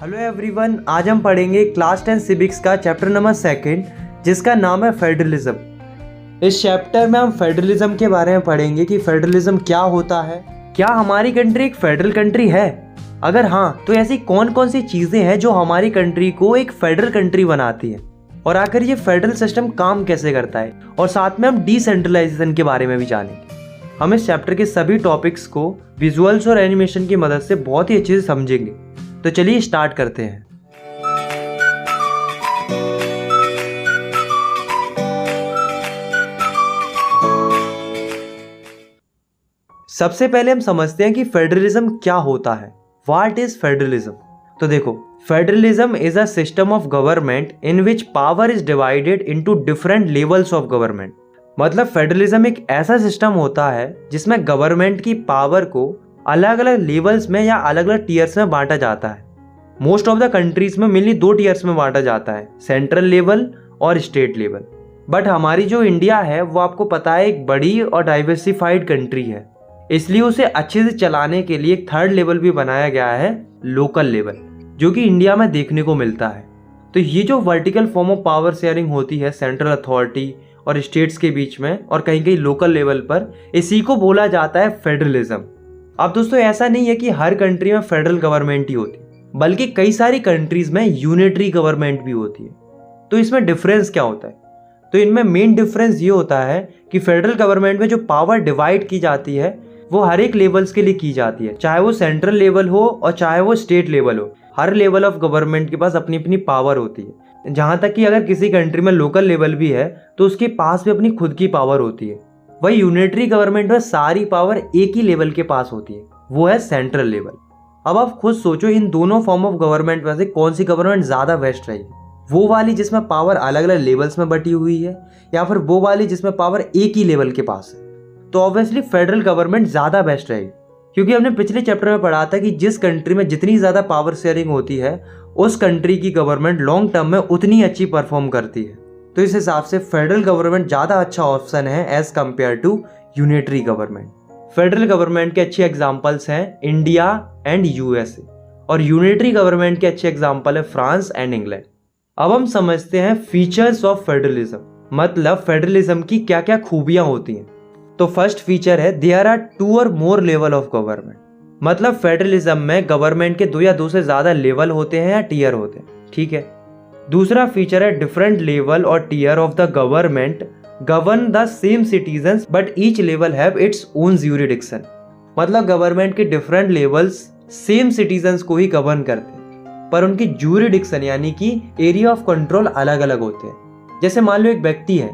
Hello everyone, आज हम पढ़ेंगे क्लास 10 सिविक्स का चैप्टर नंबर 2 जिसका नाम है फेडरलिज्म। इस चैप्टर में हम फेडरलिज्म के बारे में पढ़ेंगे कि फेडरलिज्म क्या होता है, क्या हमारी कंट्री एक फेडरल कंट्री है, अगर हाँ तो ऐसी कौन कौन सी चीज़ें हैं जो हमारी कंट्री को एक फेडरल कंट्री बनाती है, और आखिर ये फेडरल सिस्टम काम कैसे करता है, और साथ में हम डिसेंट्रलाइजेशन के बारे में भी जानेंगे। हम इस चैप्टर के सभी टॉपिक्स को विजुअल्स और एनिमेशन की मदद से बहुत ही अच्छे से समझेंगे। तो चलिए स्टार्ट करते हैं। सबसे पहले हम समझते हैं कि फेडरलिज्म क्या होता है। What is federalism? तो देखो, federalism is a system of government in which power is divided into different levels of government. मतलब फेडरलिज्म एक ऐसा सिस्टम होता है जिसमें गवर्नमेंट की पावर को अलग अलग लेवल्स में या अलग अलग टीयर्स में बांटा जाता है। मोस्ट ऑफ द कंट्रीज में मेनली 2 टीयर्स में बांटा जाता है, सेंट्रल लेवल और स्टेट लेवल। बट हमारी जो इंडिया है वो आपको पता है एक बड़ी और डाइवर्सिफाइड कंट्री है, इसलिए उसे अच्छे से चलाने के लिए एक 3rd लेवल भी बनाया गया है, लोकल लेवल, जो कि इंडिया में देखने को मिलता है। तो ये जो vertical form of power sharing होती है सेंट्रल अथॉरिटी और स्टेट्स के बीच में और कहीं कहीं लोकल लेवल पर, इसी को बोला जाता है फेडरलिज्म। अब दोस्तों ऐसा नहीं है कि हर कंट्री में फेडरल गवर्नमेंट ही होती, बल्कि कई सारी कंट्रीज में यूनिटरी गवर्नमेंट भी होती है। तो इसमें डिफरेंस क्या होता है? तो इनमें मेन डिफरेंस ये होता है कि फेडरल गवर्नमेंट में जो पावर डिवाइड की जाती है वो हर एक लेवल्स के लिए की जाती है, चाहे वो सेंट्रल लेवल हो और चाहे वो स्टेट लेवल हो। हर लेवल ऑफ गवर्नमेंट के पास अपनी अपनी पावर होती है। जहाँ तक कि अगर किसी कंट्री में लोकल लेवल भी है तो उसके पास भी अपनी खुद की पावर होती है। वही यूनिटरी गवर्नमेंट में सारी पावर एक ही लेवल के पास होती है, वो है सेंट्रल लेवल। अब आप खुद सोचो, इन दोनों फॉर्म ऑफ गवर्नमेंट में से कौन सी गवर्नमेंट ज़्यादा बेस्ट रहेगी? वो वाली जिसमें पावर अलग अलग लेवल्स में बटी हुई है, या फिर वो वाली जिसमें पावर एक ही लेवल के पास है? तो ऑब्वियसली फेडरल गवर्नमेंट ज़्यादा बेस्ट रहेगी, क्योंकि हमने पिछले चैप्टर में पढ़ा था कि जिस कंट्री में जितनी ज़्यादा पावर शेयरिंग होती है उस कंट्री की गवर्नमेंट लॉन्ग टर्म में उतनी अच्छी परफॉर्म करती है। तो इस हिसाब से फेडरल गवर्नमेंट ज़्यादा अच्छा ऑप्शन है as compare to unitary government. Federal government के अच्छे एग्जाम्पल्स हैं इंडिया एंड यूएसए, और यूनिटरी गवर्नमेंट के अच्छे एग्जाम्पल है फ्रांस एंड इंग्लैंड। अब हम समझते हैं फीचर्स ऑफ फेडरलिज्म, मतलब फेडरलिज्म की क्या क्या खूबियां होती हैं। तो फर्स्ट फीचर है देयर आर 2 और मोर लेवल ऑफ गवर्नमेंट। मतलब फेडरलिज्म में गवर्नमेंट के 2 या 2 से ज्यादा लेवल होते हैं या टीयर होते हैं, ठीक है। दूसरा फीचर है डिफरेंट लेवल और tier of the government govern the same citizens but each level have its own jurisdiction. मतलब गवर्नमेंट के डिफरेंट लेवल्स सेम सिटीजन्स को ही गवर्न करते हैं, पर उनकी ज्यूरिडिक्शन यानी कि एरिया ऑफ कंट्रोल अलग अलग होते हैं। जैसे मान लो एक व्यक्ति है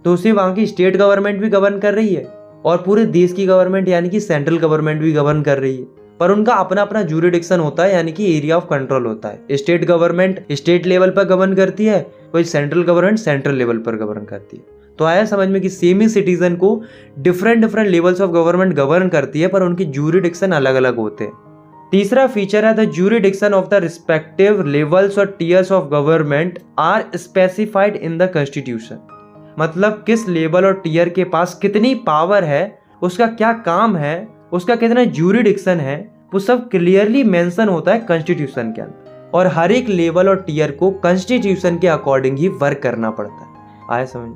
तो उसे वहाँ की स्टेट गवर्नमेंट भी गवर्न कर रही है और पूरे देश की गवर्नमेंट यानी कि सेंट्रल गवर्नमेंट भी गवर्न कर रही है, पर उनका अपना अपना ज्यूरिडिक्शन होता है यानी कि एरिया ऑफ कंट्रोल होता है। स्टेट गवर्नमेंट स्टेट लेवल पर गवर्न करती है, वही सेंट्रल गवर्नमेंट सेंट्रल लेवल पर गवर्न करती है। तो आया समझ में कि सेम ही सिटीजन को different levels of government govern करती है, पर उनकी ज्यूरिडिक्शन अलग अलग होते हैं। तीसरा फीचर है the jurisdiction of the respective levels और tiers of government are specified in the constitution. मतलब किस लेवल और टीयर के पास कितनी पावर है, उसका क्या काम है, उसका कितना ज्यूरिडिक्शन है, वो सब क्लियरली मेंशन होता है कॉन्स्टिट्यूशन के अंदर, और हर एक लेवल और टीयर को कॉन्स्टिट्यूशन के अकॉर्डिंग ही वर्क करना पड़ता है। आया समझ।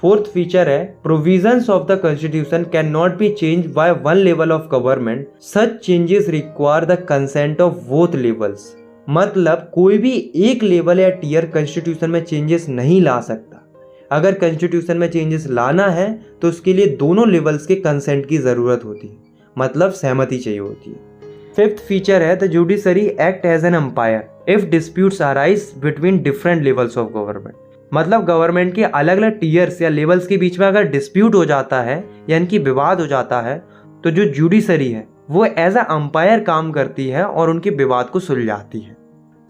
फोर्थ फीचर है provisions of the constitution can not be change by one level of government, such changes require the consent of both levels. मतलब कोई भी एक लेवल या टीयर कॉन्स्टिट्यूशन में चेंजेस नहीं ला सकता। अगर कॉन्स्टिट्यूशन में चेंजेस लाना है तो उसके लिए दोनों लेवल्स के कंसेंट की जरूरत होती है, मतलब सहमति चाहिए होती है। फिफ्थ फीचर है the judiciary act as an umpire if disputes arise between different levels of government. मतलब गवर्नमेंट के अलग अलग टीयर्स या लेवल्स के बीच में अगर डिस्प्यूट हो जाता है यानी कि विवाद हो जाता है, तो जो जुडिशरी है वो एज अ अंपायर काम करती है और उनके विवाद को सुलझाती है।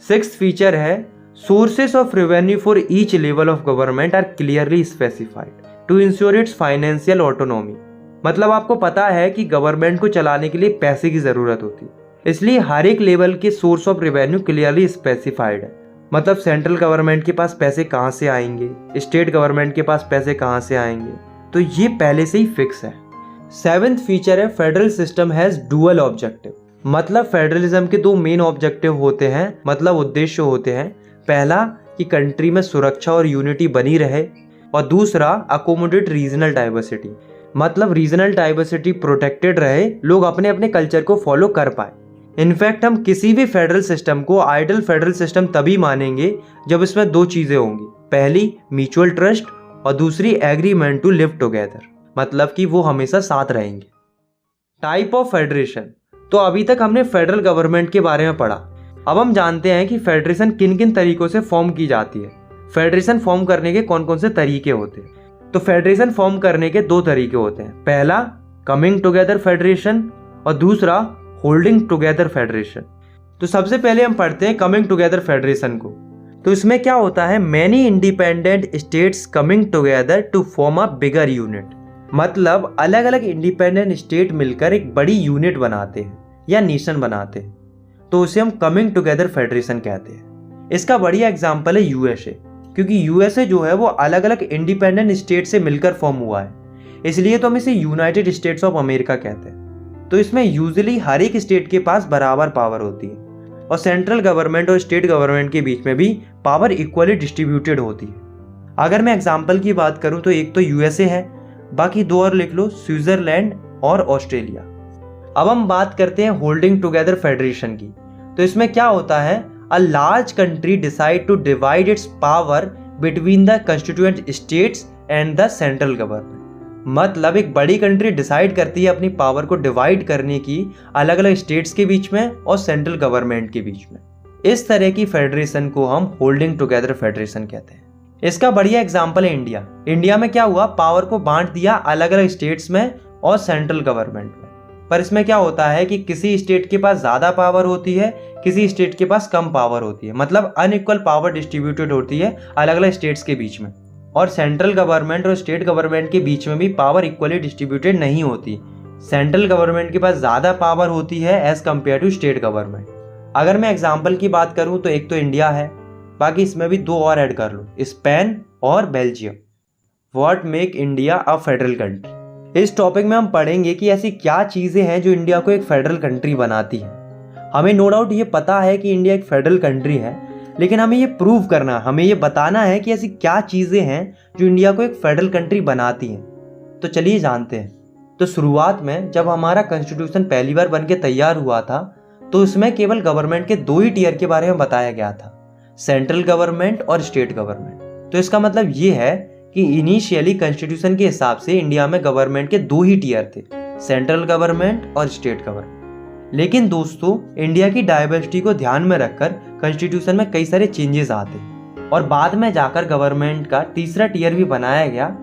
सिक्स्थ फीचर है sources of revenue for each level of government are clearly specified to ensure its financial autonomy. मतलब आपको पता है कि गवर्नमेंट को चलाने के लिए पैसे की जरूरत होती है, इसलिए हर एक लेवल के source of revenue clearly specified है। मतलब सेंट्रल गवर्नमेंट के पास पैसे कहाँ से आएंगे, स्टेट गवर्नमेंट के पास पैसे कहाँ से आएंगे, तो ये पहले से ही फिक्स है। सेवेंथ फीचर है federal system has dual objective. मतलब फेडरलिज्म के दो मेन ऑब्जेक्टिव होते हैं, मतलब उद्देश्य होते हैं। पहला कि कंट्री में सुरक्षा और यूनिटी बनी रहे, और दूसरा अकोमोडेट रीजनल डाइवर्सिटी, मतलब रीजनल डाइवर्सिटी प्रोटेक्टेड रहे, लोग अपने अपने कल्चर को फॉलो कर पाए। इनफैक्ट हम किसी भी फेडरल सिस्टम को आइडियल फेडरल सिस्टम तभी मानेंगे जब इसमें दो चीजें होंगी, पहली म्यूचुअल ट्रस्ट और दूसरी एग्रीमेंट टू लिव टुगेदर, मतलब कि वो हमेशा साथ रहेंगे। टाइप ऑफ फेडरेशन, तो अभी तक हमने फेडरल गवर्नमेंट के बारे में पढ़ा। अब हम जानते हैं कि फेडरेशन किन किन तरीकों से फॉर्म की जाती है, फेडरेशन फॉर्म करने के कौन कौन से तरीके होते हैं। तो फेडरेशन फॉर्म करने के दो तरीके होते हैं, पहला कमिंग टुगेदर फेडरेशन और दूसरा होल्डिंग टुगेदर फेडरेशन। तो सबसे पहले हम पढ़ते हैं कमिंग टुगेदर फेडरेशन को। तो इसमें क्या होता है, many independent states coming together to form a bigger unit, मतलब अलग अलग इंडिपेंडेंट स्टेट मिलकर एक बड़ी यूनिट बनाते हैं या नेशन बनाते हैं, तो उसे हम कमिंग टुगेदर फेडरेशन कहते हैं। इसका बढ़िया एग्जांपल है यूएसए, क्योंकि यूएसए जो है वो अलग अलग इंडिपेंडेंट स्टेट से मिलकर फॉर्म हुआ है, इसलिए तो हम इसे यूनाइटेड स्टेट्स ऑफ अमेरिका कहते हैं। तो इसमें यूजुअली हर एक स्टेट के पास बराबर पावर होती है, और सेंट्रल गवर्नमेंट और स्टेट गवर्नमेंट के बीच में भी पावर इक्वली डिस्ट्रीब्यूटेड होती है। अगर मैं एग्जांपल की बात करूं तो एक तो यूएसए है, बाकी दो और लिख लो, स्विट्जरलैंड और ऑस्ट्रेलिया। अब हम बात करते हैं होल्डिंग टुगेदर फेडरेशन की। तो इसमें क्या होता है, a large country decide to divide its power between the constituent states and the central government, मतलब एक बड़ी कंट्री डिसाइड करती है अपनी पावर को डिवाइड करने की अलग अलग स्टेट्स के बीच में और सेंट्रल गवर्नमेंट के बीच में। इस तरह की फेडरेशन को हम होल्डिंग टुगेदर फेडरेशन कहते हैं। इसका बढ़िया एग्जांपल है इंडिया। इंडिया में क्या हुआ, पावर को बांट दिया अलग अलग स्टेट्स में और सेंट्रल गवर्नमेंट में, पर इसमें क्या होता है कि किसी स्टेट के पास ज्यादा पावर होती है, किसी स्टेट के पास कम पावर होती है, मतलब अनइक्वल पावर डिस्ट्रीब्यूटेड होती है अलग अलग स्टेट्स के बीच में। और सेंट्रल गवर्नमेंट और स्टेट गवर्नमेंट के बीच में भी पावर इक्वली डिस्ट्रीब्यूटेड नहीं होती, सेंट्रल गवर्नमेंट के पास ज़्यादा पावर होती है as compare to state government. अगर मैं एग्जाम्पल की बात करूँ तो एक तो इंडिया है, बाकी इसमें भी दो और ऐड कर लो, स्पेन और Belgium. What make India a federal country. इस टॉपिक में हम पढ़ेंगे कि ऐसी क्या चीज़ें हैं जो इंडिया को एक फेडरल कंट्री बनाती हैं। हमें नो डाउट ये पता है कि इंडिया एक फेडरल कंट्री है, लेकिन हमें ये प्रूव करना, हमें ये बताना है कि ऐसी क्या चीज़ें हैं जो इंडिया को एक फेडरल कंट्री बनाती हैं। तो चलिए जानते हैं। तो शुरुआत में जब हमारा कॉन्स्टिट्यूशन पहली बार बन के तैयार हुआ था, तो इसमें केवल गवर्नमेंट के दो ही टीयर के बारे में बताया गया था, सेंट्रल गवर्नमेंट और स्टेट गवर्नमेंट। तो इसका मतलब ये है कि इनिशियली कॉन्स्टिट्यूशन के हिसाब से इंडिया में गवर्नमेंट के दो ही टीयर थे, सेंट्रल गवर्नमेंट और स्टेट गवर्नमेंट। लेकिन दोस्तों, इंडिया की डाइवर्सिटी को ध्यान में रखकर कॉन्स्टिट्यूशन में कई सारे चेंजेस आते हैं, और बाद में जाकर गवर्नमेंट का तीसरा टीयर भी बनाया गया,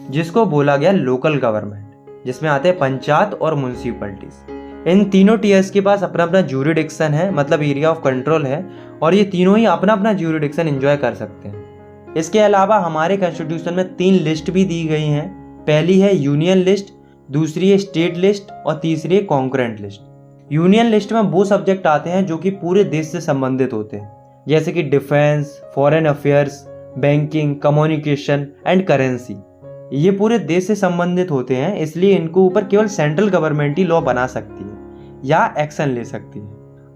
जिसको बोला गया लोकल गवर्नमेंट, जिसमें आते हैं पंचायत और म्यूनसिपैलिटीज। इन तीनों टीयर्स के पास अपना अपना ज्यूरिडिक्शन है, मतलब एरिया ऑफ कंट्रोल है, और ये तीनों ही अपना अपना ज्यूरिडिक्शन एंजॉय कर सकते हैं। इसके अलावा हमारे कॉन्स्टिट्यूशन में 3 लिस्ट भी दी गई हैं। पहली है यूनियन लिस्ट, दूसरी है स्टेट लिस्ट और तीसरी है कॉन्करेंट लिस्ट। यूनियन लिस्ट में वो सब्जेक्ट आते हैं जो कि पूरे देश से संबंधित होते हैं, जैसे कि defence, foreign affairs, banking, communication and currency. ये पूरे देश से संबंधित होते हैं, इसलिए इनको ऊपर केवल सेंट्रल गवर्नमेंट ही लॉ बना सकती है या एक्शन ले सकती है।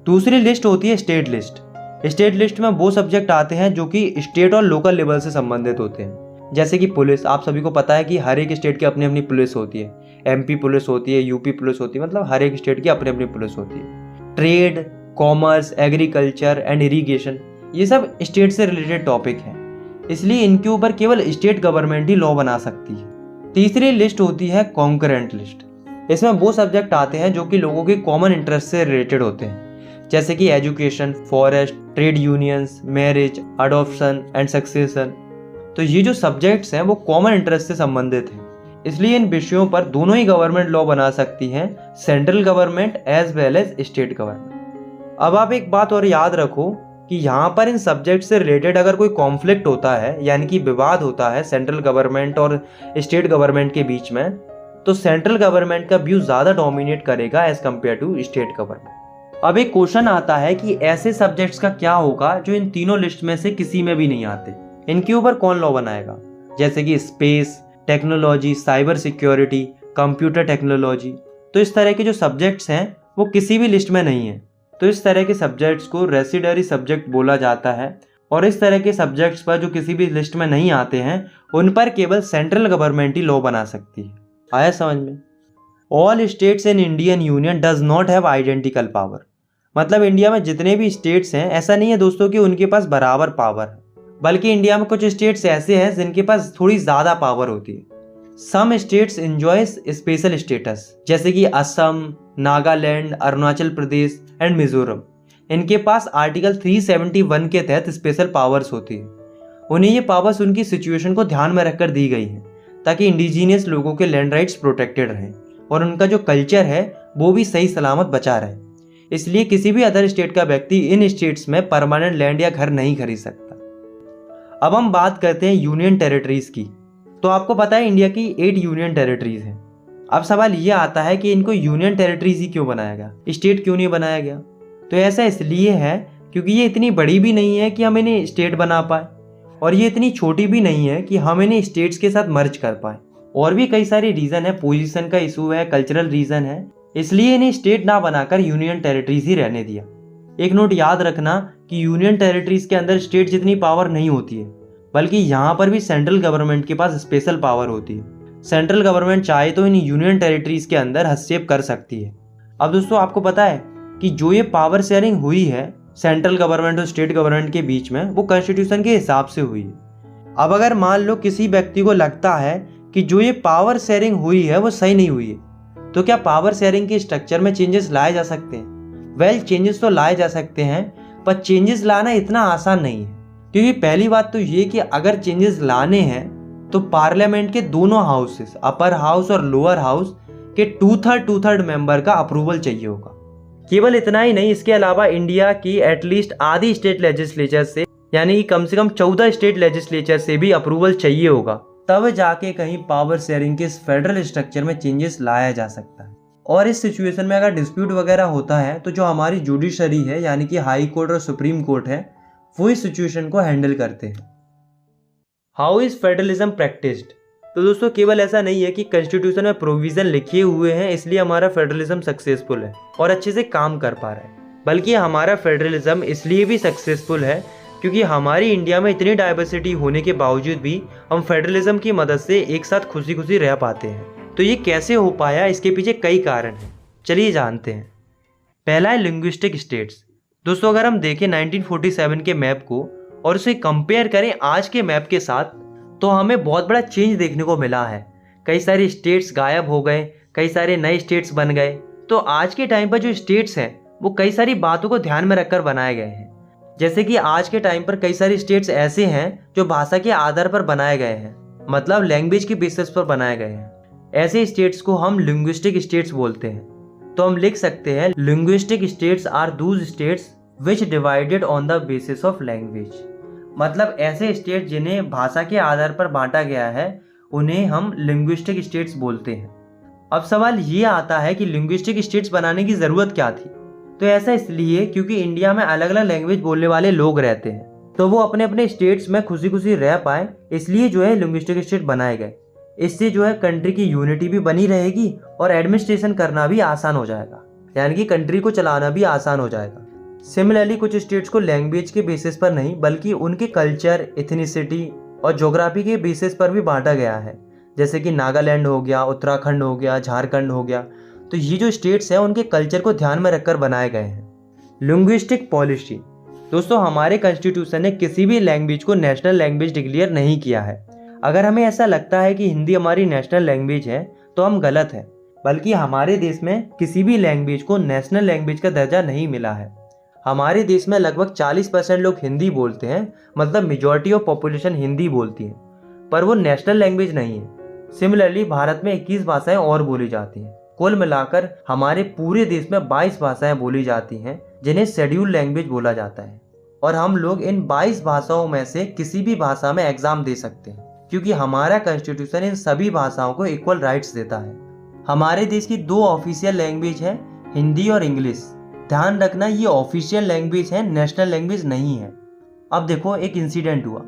दूसरी लिस्ट होती है स्टेट लिस्ट। स्टेट लिस्ट में वो सब्जेक्ट आते हैं जो कि स्टेट और लोकल लेवल से संबंधित होते हैं, जैसे कि पुलिस। आप सभी को पता है कि हर एक स्टेट की अपनी अपनी पुलिस होती है, एमपी पुलिस होती है, यूपी पुलिस होती है, मतलब हर एक स्टेट की अपनी अपनी पुलिस होती है। Trade, commerce, agriculture and irrigation, ये सब स्टेट से रिलेटेड टॉपिक हैं, इसलिए इनके ऊपर केवल स्टेट गवर्नमेंट ही लॉ बना सकती है। तीसरी लिस्ट होती है कॉन्करेंट लिस्ट। इसमें वो सब्जेक्ट आते हैं जो कि लोगों के कॉमन इंटरेस्ट से रिलेटेड होते हैं, जैसे कि education, forest, trade unions, marriage, adoption and succession. तो ये जो सब्जेक्ट्स हैं वो कॉमन इंटरेस्ट से संबंधित हैं, इसलिए इन विषयों पर दोनों ही गवर्नमेंट लॉ बना सकती हैं, central government as well as state government. अब आप एक बात और याद रखो कि यहाँ पर इन सब्जेक्ट से रिलेटेड अगर कोई कॉन्फ्लिक्ट होता है, यानी कि विवाद होता है सेंट्रल गवर्नमेंट और स्टेट गवर्नमेंट के बीच में, तो सेंट्रल गवर्नमेंट का व्यू ज़्यादा डोमिनेट करेगा as compare to state government. अब एक क्वेश्चन आता है कि ऐसे सब्जेक्ट्स का क्या होगा जो इन तीनों लिस्ट में से किसी में भी नहीं आते, इनके ऊपर कौन लॉ बनाएगा, जैसे कि space, technology, cyber security, computer technology. तो इस तरह के जो सब्जेक्ट्स हैं वो किसी भी लिस्ट में नहीं है। तो इस तरह के सब्जेक्ट्स को रेसिडरी सब्जेक्ट बोला जाता है और इस तरह के सब्जेक्ट्स पर जो किसी भी लिस्ट में नहीं आते हैं उन पर केवल सेंट्रल गवर्नमेंट ही लॉ बना सकती है। आया समझ में? All states in Indian union does not have identical power. मतलब इंडिया में जितने भी स्टेट्स हैं ऐसा नहीं है दोस्तों कि उनके पास बराबर पावर है, बल्कि इंडिया में कुछ स्टेट्स ऐसे हैं जिनके पास थोड़ी ज़्यादा पावर होती है। Some states enjoy special status, जैसे कि असम, नागालैंड, अरुणाचल प्रदेश एंड मिजोरम। इनके पास आर्टिकल 371 के तहत स्पेशल पावर्स होती है। उन्हें ये पावर्स उनकी सिचुएशन को ध्यान में रखकर दी गई हैं ताकि इंडिजीनियस लोगों के लैंड राइट्स प्रोटेक्टेड रहें और उनका जो कल्चर है वो भी सही सलामत बचा रहे। इसलिए किसी भी अदर स्टेट का व्यक्ति इन स्टेट्स में परमानेंट लैंड या घर नहीं खरीद सकता। अब हम बात करते हैं यूनियन टेरिटरीज की। तो आपको पता है इंडिया की 8 यूनियन टेरिटरीज हैं। अब सवाल ये आता है कि इनको यूनियन टेरिटरीज ही क्यों बनाया गया, स्टेट क्यों नहीं बनाया गया? तो ऐसा इसलिए है क्योंकि ये इतनी बड़ी भी नहीं है कि हम इन्हें स्टेट बना पाए और ये इतनी छोटी भी नहीं है कि हम इन्हें स्टेट्स के साथ मर्ज कर पाए। और भी कई सारे रीज़न है, पोजीशन का इशू है, कल्चरल रीज़न है, इसलिए इन्हें स्टेट ना बनाकर यूनियन टेरिटरीज ही रहने दिया। एक नोट याद रखना कि यूनियन टेरिटरीज के अंदर स्टेट जितनी पावर नहीं होती है, बल्कि यहाँ पर भी सेंट्रल गवर्नमेंट के पास स्पेशल पावर होती है। सेंट्रल गवर्नमेंट चाहे तो इन यूनियन टेरिटरीज के अंदर हस्तक्षेप कर सकती है। अब दोस्तों आपको पता है कि जो ये पावर शेयरिंग हुई है सेंट्रल गवर्नमेंट और स्टेट गवर्नमेंट के बीच में, वो कॉन्स्टिट्यूशन के हिसाब से हुई है। अब अगर मान लो किसी व्यक्ति को लगता है कि जो ये पावर शेयरिंग हुई है वो सही नहीं हुई है, तो क्या पावर शेयरिंग के स्ट्रक्चर में चेंजेस लाए जा सकते हैं? वेल, चेंजेस तो लाए जा सकते हैं, पर चेंजेस लाना इतना आसान नहीं है। क्योंकि पहली बात तो ये कि अगर चेंजेस लाने हैं तो पार्लियामेंट के दोनों हाउसेस, अपर हाउस और लोअर हाउस के 2/3 मेंबर का अप्रूवल चाहिए होगा। केवल इतना ही नहीं, इसके अलावा इंडिया की एटलीस्ट आधी स्टेट लेजिस्लेचर से, यानी कि कम से कम 14 स्टेट लेजिस्लेचर से भी अप्रूवल चाहिए होगा, तब जाके कहीं पावर शेयरिंग के इस फेडरल स्ट्रक्चर में चेंजेस लाया जा सकता है। और इस सिचुएशन में अगर डिस्प्यूट वगैरह होता है तो जो हमारी जुडिशरी है, यानी कि हाई कोर्ट और सुप्रीम कोर्ट है, वो इस सिचुएशन को हैंडल करते हैं। How is federalism practised? तो दोस्तों केवल ऐसा नहीं है कि कॉन्स्टिट्यूशन में प्रोविजन लिखे हुए हैं इसलिए हमारा फेडरलिज्म सक्सेसफुल है और अच्छे से काम कर पा रहा है, बल्कि हमारा फेडरलिज्म इसलिए भी सक्सेसफुल है क्योंकि हमारी इंडिया में इतनी डाइवर्सिटी होने के बावजूद भी हम फेडरलिज्म की मदद से एक साथ खुशी खुशी रह पाते हैं। तो ये कैसे हो पाया, इसके पीछे कई कारण हैं, चलिए जानते हैं। पहला है लिंग्विस्टिक स्टेट्स। दोस्तों अगर हम देखें 1947 के मैप को और उसे कंपेयर करें आज के मैप के साथ, तो हमें बहुत बड़ा चेंज देखने को मिला है। कई सारे स्टेट्स गायब हो गए, कई सारे नए स्टेट्स बन गए। तो आज के टाइम पर जो स्टेट्स हैं वो कई सारी बातों को ध्यान में रखकर बनाए गए हैं। जैसे कि आज के टाइम पर कई सारे स्टेट्स ऐसे हैं जो भाषा के आधार पर बनाए गए हैं, मतलब लैंग्वेज के बेसिस पर बनाए गए हैं। ऐसे स्टेट्स को हम लिंग्विस्टिक स्टेट्स बोलते हैं। तो हम लिख सकते हैं linguistic states are those states which divided on the basis of language. मतलब ऐसे स्टेट जिन्हें भाषा के आधार पर बांटा गया है उन्हें हम लिंग्विस्टिक स्टेट्स बोलते हैं। अब सवाल ये आता है कि लिंग्विस्टिक स्टेट्स बनाने की ज़रूरत क्या थी? तो ऐसा इसलिए क्योंकि इंडिया में अलग अलग लैंग्वेज बोलने वाले लोग रहते हैं, तो वो अपने अपने स्टेट्स में खुशी खुशी रह पाए, इसलिए जो है लिंग्विस्टिक स्टेट बनाए गए। इससे जो है कंट्री की यूनिटी भी बनी रहेगी और एडमिनिस्ट्रेशन करना भी आसान हो जाएगा, यानी कि कंट्री को चलाना भी आसान हो जाएगा। सिमिलरली कुछ स्टेट्स को लैंग्वेज के बेसिस पर नहीं बल्कि उनके कल्चर, एथनिसिटी और ज्योग्राफी के बेसिस पर भी बांटा गया है। जैसे कि नागालैंड हो गया, उत्तराखंड हो गया, झारखंड हो गया। तो ये जो स्टेट्स हैं उनके कल्चर को ध्यान में रखकर बनाए गए हैं। Linguistic policy. दोस्तों हमारे कॉन्स्टिट्यूशन ने किसी भी लैंग्वेज को नेशनल लैंग्वेज डिक्लेयर नहीं किया है। अगर हमें ऐसा लगता है कि हिंदी हमारी नेशनल लैंग्वेज है तो हम गलत हैं, बल्कि हमारे देश में किसी भी लैंग्वेज को नेशनल लैंग्वेज का दर्जा नहीं मिला है। हमारे देश में लगभग 40% लोग हिंदी बोलते हैं, मतलब मेजॉरिटी ऑफ पॉपुलेशन हिंदी बोलती है, पर वो नेशनल लैंग्वेज नहीं है। सिमिलरली भारत में 21 भाषाएं और बोली जाती हैं। कुल मिलाकर हमारे पूरे देश में 22 भाषाएं बोली जाती हैं जिन्हें शेड्यूल लैंग्वेज बोला जाता है। और हम लोग इन 22 भाषाओं में से किसी भी भाषा में एग्जाम दे सकते हैं क्योंकि हमारा कॉन्स्टिट्यूशन इन सभी भाषाओं को इक्वल राइट्स देता है। हमारे देश की 2 ऑफिशियल लैंग्वेज है, हिंदी और इंग्लिश। ध्यान रखना ये ऑफिशियल लैंग्वेज है, नेशनल लैंग्वेज नहीं है। अब देखो एक इंसिडेंट हुआ।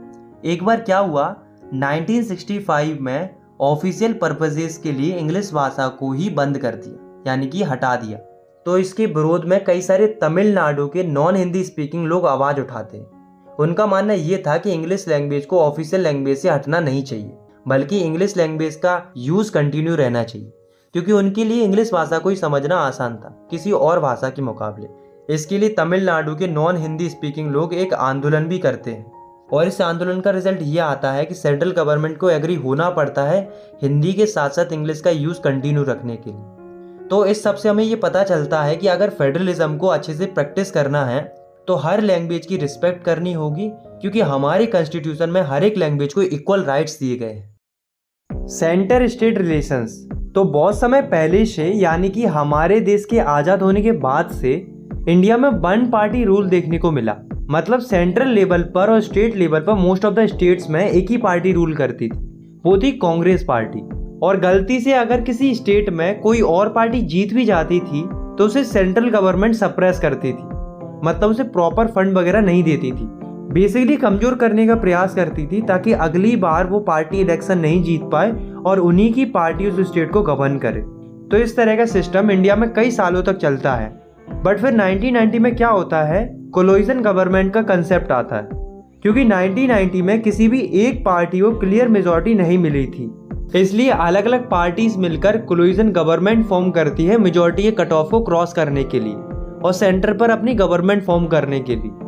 एक बार क्या हुआ, 1965 में ऑफिशियल पर्पजेस के लिए इंग्लिश भाषा को ही बंद कर दिया, यानी कि हटा दिया। तो इसके विरोध में कई सारे तमिलनाडु के नॉन हिंदी स्पीकिंग लोग आवाज़ उठाते हैं। उनका मानना ये था कि इंग्लिश लैंग्वेज को ऑफिशियल लैंग्वेज से हटना नहीं चाहिए, बल्कि इंग्लिश लैंग्वेज का यूज़ कंटिन्यू रहना चाहिए, क्योंकि उनके लिए इंग्लिश भाषा को ही समझना आसान था किसी और भाषा के मुकाबले। इसके लिए तमिलनाडु के नॉन हिंदी स्पीकिंग लोग एक आंदोलन भी करते हैं और इस आंदोलन का रिजल्ट ये आता है कि सेंट्रल गवर्नमेंट को एग्री होना पड़ता है हिंदी के साथ साथ इंग्लिश का यूज़ कंटिन्यू रखने के लिए। तो इस सब से हमें ये पता चलता है कि अगर फेडरलिज्म को अच्छे से प्रैक्टिस करना है तो हर लैंग्वेज की रिस्पेक्ट करनी होगी, क्योंकि हमारे कॉन्स्टिट्यूशन में हर एक लैंग्वेज को इक्वल राइट्स दिए गए हैं। सेंटर स्टेट रिलेशंस तो बहुत समय पहले से, यानी कि हमारे देश के आज़ाद होने के बाद से इंडिया में वन पार्टी रूल देखने को मिला। मतलब सेंट्रल लेवल पर और स्टेट लेवल पर मोस्ट ऑफ द स्टेट्स में एक ही पार्टी रूल करती थी, वो थी कांग्रेस पार्टी। और गलती से अगर किसी स्टेट में कोई और पार्टी जीत भी जाती थी तो उसे सेंट्रल गवर्नमेंट सप्रेस करती थी, मतलब उसे प्रॉपर फंड वगैरह नहीं देती थी। बेसिकली कमजोर करने का प्रयास करती थी ताकि अगली बार वो पार्टी इलेक्शन नहीं जीत पाए और उन्हीं की पार्टी उस स्टेट को गवर्न करे। तो इस तरह का सिस्टम इंडिया में कई सालों तक चलता है। बट फिर 1990 में क्या होता है, कोलिशन गवर्नमेंट का कंसेप्ट आता है, क्योंकि 1990 में किसी भी एक पार्टी को क्लियर मेजॉरिटी नहीं मिली थी, इसलिए अलग अलग पार्टीज मिलकर कोलिशन गवर्नमेंट फॉर्म करती है मेजॉरिटी के कट ऑफ को क्रॉस करने के लिए और सेंटर पर अपनी गवर्नमेंट फॉर्म करने के लिए।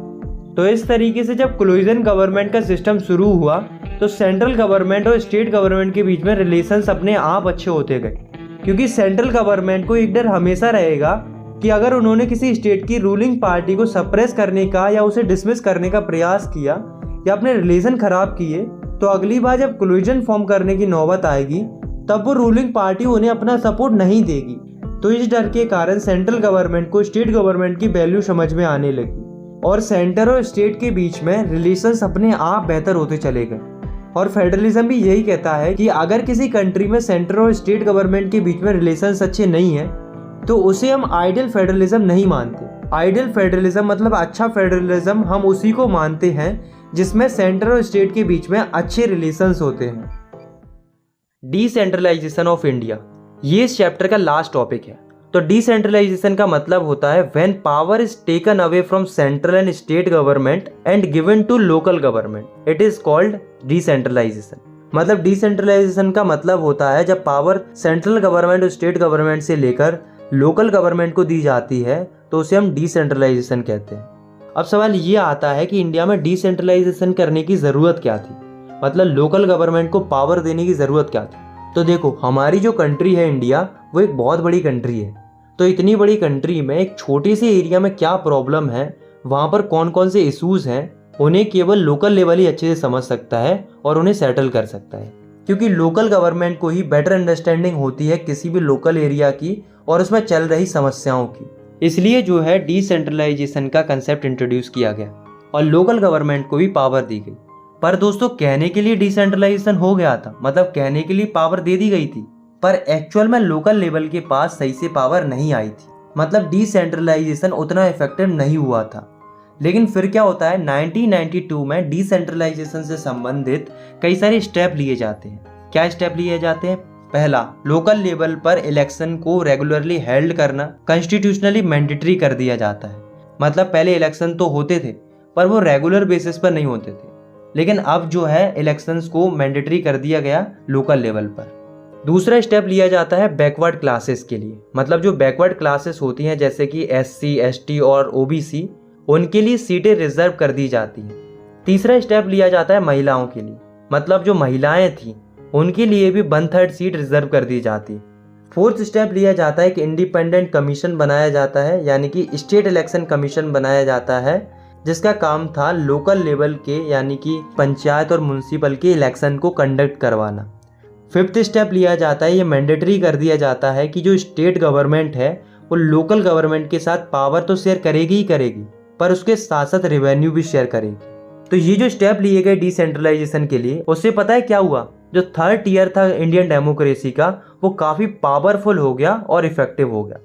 तो इस तरीके से जब कोलिशन गवर्नमेंट का सिस्टम शुरू हुआ तो सेंट्रल गवर्नमेंट और स्टेट गवर्नमेंट के बीच में रिलेशंस अपने आप अच्छे होते गए, क्योंकि सेंट्रल गवर्नमेंट को एक डर हमेशा रहेगा कि अगर उन्होंने किसी स्टेट की रूलिंग पार्टी को सप्रेस करने का या उसे डिसमिस करने का प्रयास किया या अपने रिलेशन खराब किए, तो अगली बार जब कोलिशन फॉर्म करने की नौबत आएगी तब वो रूलिंग पार्टी उन्हें अपना सपोर्ट नहीं देगी। तो इस डर के कारण सेंट्रल गवर्नमेंट को स्टेट गवर्नमेंट की वैल्यू समझ में आने लगी और सेंटर और स्टेट के बीच में रिलेशंस अपने आप बेहतर होते चले गए। और फेडरलिज्म भी यही कहता है कि अगर किसी कंट्री में सेंटर और स्टेट गवर्नमेंट के बीच में रिलेशंस अच्छे नहीं है तो उसे हम आइडियल फेडरलिज्म नहीं मानते। आइडियल फेडरलिज्म मतलब अच्छा फेडरलिज्म हम उसी को मानते हैं जिसमें सेंटर और स्टेट के बीच में अच्छे रिलेशंस होते हैं। डिसेंट्रलाइजेशन ऑफ इंडिया, ये इस चैप्टर का लास्ट टॉपिक है। तो डिसेंट्रलाइजेशन का मतलब होता है when power is taken away from central and state government and given to local government, it is called decentralisation. मतलब डिसेंट्रलाइजेशन का मतलब होता है जब पावर सेंट्रल गवर्नमेंट और स्टेट गवर्नमेंट से लेकर लोकल गवर्नमेंट को दी जाती है तो उसे हम डिसेंट्रलाइजेशन कहते हैं। अब सवाल ये आता है कि इंडिया में डिसेंट्रलाइजेशन करने की ज़रूरत क्या थी, मतलब लोकल गवर्नमेंट को पावर देने की ज़रूरत क्या थी। तो देखो, हमारी जो कंट्री है इंडिया, वो एक बहुत बड़ी कंट्री है। तो इतनी बड़ी कंट्री में एक छोटे से एरिया में क्या प्रॉब्लम है, वहाँ पर कौन कौन से इशूज़ हैं, उन्हें केवल लोकल लेवल ही अच्छे से समझ सकता है और उन्हें सेटल कर सकता है, क्योंकि लोकल गवर्नमेंट को ही बेटर अंडरस्टैंडिंग होती है किसी भी लोकल एरिया की और उसमें चल रही समस्याओं की। इसलिए जो है डिसेंट्रलाइजेशन का कंसेप्ट इंट्रोड्यूस किया गया और लोकल गवर्नमेंट को भी पावर दी गई। पर दोस्तों, कहने के लिए डिसेंट्रलाइजेशन हो गया था, मतलब कहने के लिए पावर दे दी गई थी, पर एक्चुअल में लोकल लेवल के पास सही से पावर नहीं आई थी। मतलब डिसेंट्रलाइजेशन उतना इफेक्टिव नहीं हुआ था। लेकिन फिर क्या होता है, 1992 में डिसेंट्रलाइजेशन से संबंधित कई सारे स्टेप लिए जाते हैं। क्या स्टेप लिए जाते हैं? पहला, लोकल लेवल पर इलेक्शन को रेगुलरली हेल्ड करना कॉन्स्टिट्यूशनली मैंडेटरी कर दिया जाता है। मतलब पहले इलेक्शन तो होते थे पर वो रेगुलर बेसिस पर नहीं होते थे, लेकिन अब जो है इलेक्शंस को मैंडेटरी कर दिया गया लोकल लेवल पर। दूसरा स्टेप लिया जाता है बैकवर्ड क्लासेस के लिए, मतलब जो बैकवर्ड क्लासेस होती हैं जैसे कि SC, ST और OBC, उनके लिए सीटें रिजर्व कर दी जाती हैं। तीसरा स्टेप लिया जाता है महिलाओं के लिए, मतलब जो महिलाएं थीं उनके लिए भी 1/3 सीट रिजर्व कर दी जाती। फोर्थ स्टेप लिया जाता है कि इंडिपेंडेंट कमीशन बनाया जाता है, यानी कि स्टेट इलेक्शन कमीशन बनाया जाता है, जिसका काम था लोकल लेवल के यानी कि पंचायत और म्यूनसिपल के इलेक्शन को कंडक्ट करवाना। फिफ्थ स्टेप लिया जाता है, ये मैंडेटरी कर दिया जाता है कि जो स्टेट गवर्नमेंट है वो लोकल गवर्नमेंट के साथ पावर तो शेयर करेगी ही करेगी, पर उसके साथ साथ रेवेन्यू भी शेयर करेगी। तो ये जो स्टेप लिए गए डिसेंट्रलाइजेशन के लिए, उससे पता है क्या हुआ, जो थर्ड ईयर था इंडियन डेमोक्रेसी का वो काफ़ी पावरफुल हो गया और इफेक्टिव हो गया।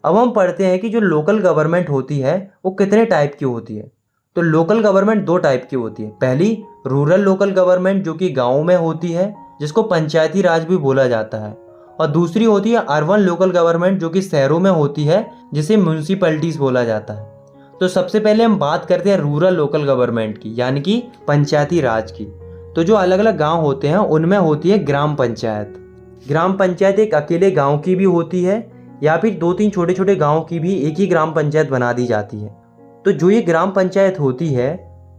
अब हम पढ़ते हैं कि जो लोकल गवर्नमेंट होती है वो कितने टाइप की होती है। तो लोकल गवर्नमेंट 2 टाइप की होती है। पहली, रूरल लोकल गवर्नमेंट, जो कि गाँव में होती है, जिसको पंचायती राज भी बोला जाता है। और दूसरी होती है अर्बन लोकल गवर्नमेंट, जो कि शहरों में होती है, जिसे म्यूनिसिपैलिटीज बोला जाता है। तो सबसे पहले हम बात करते हैं रूरल लोकल गवर्नमेंट की, यानी कि पंचायती राज की। तो जो अलग अलग गांव होते हैं उनमें होती है ग्राम पंचायत। ग्राम पंचायत एक अकेले गांव की भी होती है या फिर 2-3 छोटे छोटे गांव की भी एक ही ग्राम पंचायत बना दी जाती है। तो जो ये ग्राम पंचायत होती है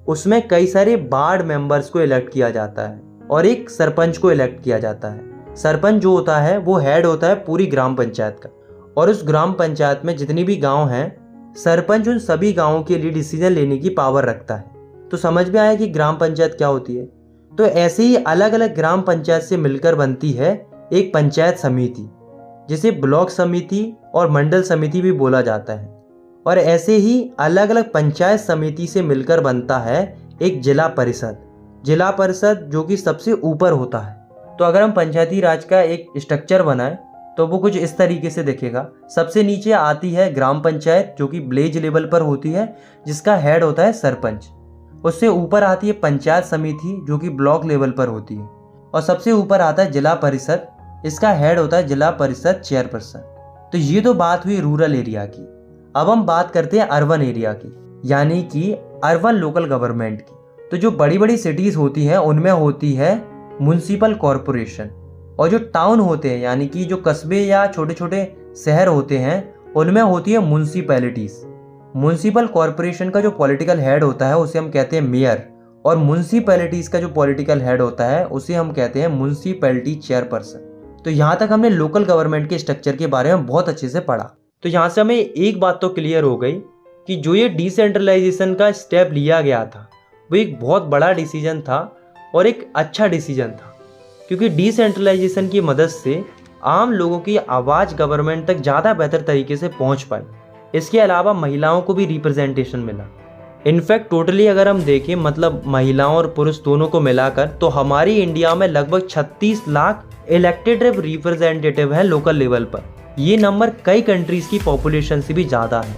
उसमें कई सारे वार्ड मेंबर्स को इलेक्ट किया जाता है और एक सरपंच को इलेक्ट किया जाता है। सरपंच जो होता है वो हेड होता है पूरी ग्राम पंचायत का, और उस ग्राम पंचायत में जितनी भी गांव हैं, सरपंच उन सभी गांवों के लिए डिसीजन लेने की पावर रखता है। तो समझ में आया कि ग्राम पंचायत क्या होती है। तो ऐसे ही अलग अलग ग्राम पंचायत से मिलकर बनती है एक पंचायत समिति, जिसे ब्लॉक समिति और मंडल समिति भी बोला जाता है। और ऐसे ही अलग अलग पंचायत समिति से मिलकर बनता है एक जिला परिषद। जिला परिषद जो कि सबसे ऊपर होता है। तो अगर हम पंचायती राज का एक स्ट्रक्चर बनाएं तो वो कुछ इस तरीके से दिखेगा। सबसे नीचे आती है ग्राम पंचायत, जो कि विलेज लेवल पर होती है, जिसका हेड होता है सरपंच। उससे ऊपर आती है पंचायत समिति, जो कि ब्लॉक लेवल पर होती है, और सबसे ऊपर आता है जिला परिषद। इसका हेड होता है जिला परिषद चेयरपर्सन। तो ये तो बात हुई रूरल एरिया की। अब हम बात करते हैं अर्बन एरिया की, यानी कि अर्बन लोकल गवर्नमेंट की। तो जो बड़ी बड़ी सिटीज होती हैं उनमें होती है म्युनिसिपल कॉरपोरेशन, और जो टाउन होते हैं यानी कि जो कस्बे या छोटे छोटे शहर होते हैं उनमें होती है म्युनिसिपैलिटीज। म्युनिसिपल कॉरपोरेशन का जो पॉलिटिकल हेड होता है उसे हम कहते हैं मेयर, और म्युनिसिपैलिटीज का जो पॉलिटिकल हेड होता है उसे हम कहते हैं म्युनिसिपैलिटी चेयरपर्सन। तो यहाँ तक हमने लोकल गवर्नमेंट के स्ट्रक्चर के बारे में बहुत अच्छे से पढ़ा। तो यहाँ से हमें एक बात तो क्लियर हो गई कि जो ये डिसेंट्रलाइजेशन का स्टेप लिया गया था वो एक बहुत बड़ा डिसीजन था और एक अच्छा डिसीजन था, क्योंकि डिसेंट्रलाइजेशन की मदद से आम लोगों की आवाज़ गवर्नमेंट तक ज़्यादा बेहतर तरीके से पहुँच पाई। इसके अलावा महिलाओं को भी रिप्रेजेंटेशन मिला। इनफैक्ट टोटली अगर हम देखें, मतलब महिलाओं और पुरुष दोनों को मिलाकर, तो हमारी इंडिया में लगभग 36 लाख इलेक्टेड रिप्रेजेंटेटिव हैं लोकल लेवल पर। ये नंबर कई कंट्रीज़ की पॉपुलेशन से भी ज़्यादा है।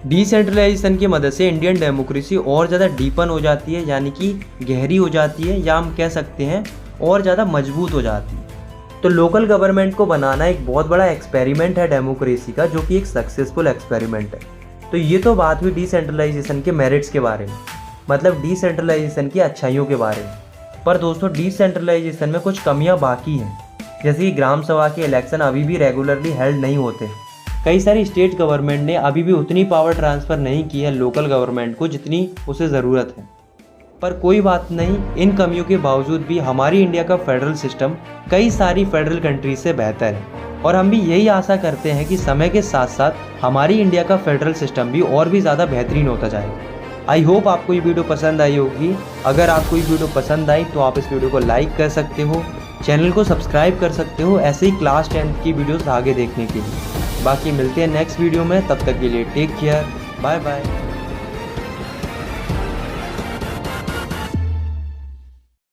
डिसेंट्रलाइजेशन की मदद से इंडियन डेमोक्रेसी और ज़्यादा डीपन हो जाती है, यानी कि गहरी हो जाती है, या हम कह सकते हैं और ज़्यादा मजबूत हो जाती है। तो लोकल गवर्नमेंट को बनाना एक बहुत बड़ा एक्सपेरिमेंट है डेमोक्रेसी का, जो कि एक सक्सेसफुल एक्सपेरिमेंट है। तो ये तो बात हुई डिसेंट्रलाइजेशन के मेरिट्स के बारे में, मतलब डिसेंट्रलाइजेशन की अच्छाइयों के बारे में। पर दोस्तों, डिसेंट्रलाइजेशन में कुछ कमियां बाकी हैं, जैसे कि ग्राम सभा के इलेक्शन अभी भी रेगुलरली हेल्ड नहीं होते। कई सारी स्टेट गवर्नमेंट ने अभी भी उतनी पावर ट्रांसफ़र नहीं की है लोकल गवर्नमेंट को जितनी उसे ज़रूरत है। पर कोई बात नहीं, इन कमियों के बावजूद भी हमारी इंडिया का फेडरल सिस्टम कई सारी फेडरल कंट्रीज से बेहतर है, और हम भी यही आशा करते हैं कि समय के साथ साथ हमारी इंडिया का फेडरल सिस्टम भी और भी ज़्यादा बेहतरीन होता जाएगा। आई होप आपको ये वीडियो पसंद आई होगी। अगर आपको ये वीडियो पसंद आई तो आप इस वीडियो को लाइक कर सकते हो, चैनल को सब्सक्राइब कर सकते हो ऐसे ही क्लास 10th की वीडियोस आगे देखने के लिए। बाकी मिलते हैं नेक्स्ट वीडियो में, तब तक के लिए टेक केयर, बाय बाय।